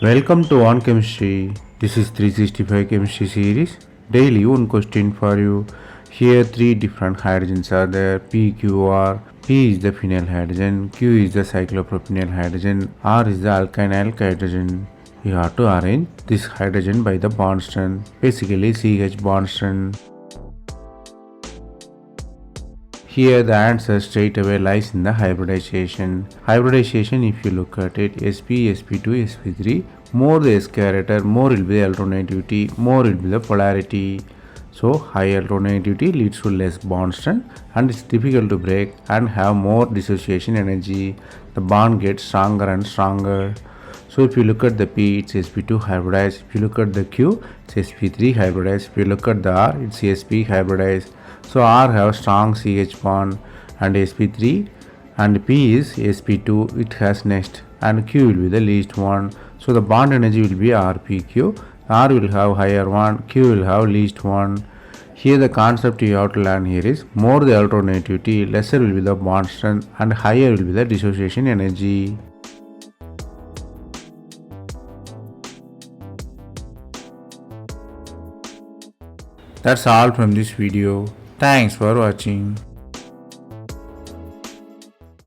Welcome to On Chemistry. This is 365 Chemistry series. Daily one question for you. Here three different hydrogens are there. P, Q, R. P is the phenyl hydrogen. Q is the cyclopropenyl hydrogen. R is the alkyl hydrogen. You have to arrange this hydrogen by the bond strength. Basically CH bond strength. Here the answer straight away lies in the hybridization. Hybridization, if you look at it, sp, sp2, sp3, more the s character, more will be the alternativity, more will be the polarity. So high alternativity leads to less bond strength and it's difficult to break and have more dissociation energy. The bond gets stronger and stronger. So if you look at the P, it's sp2 hybridized. If you look at the Q, it's sp3 hybridized. If you look at the R, it's sp hybridized. So R have strong CH bond and sp3 and P is sp2, it has next, and Q will be the least one. So the bond energy will be RPQ. R will have higher one, Q will have least one. Here the concept you have to learn here is more the alternativity, lesser will be the bond strength and higher will be the dissociation energy. That's all from this video. Thanks for watching.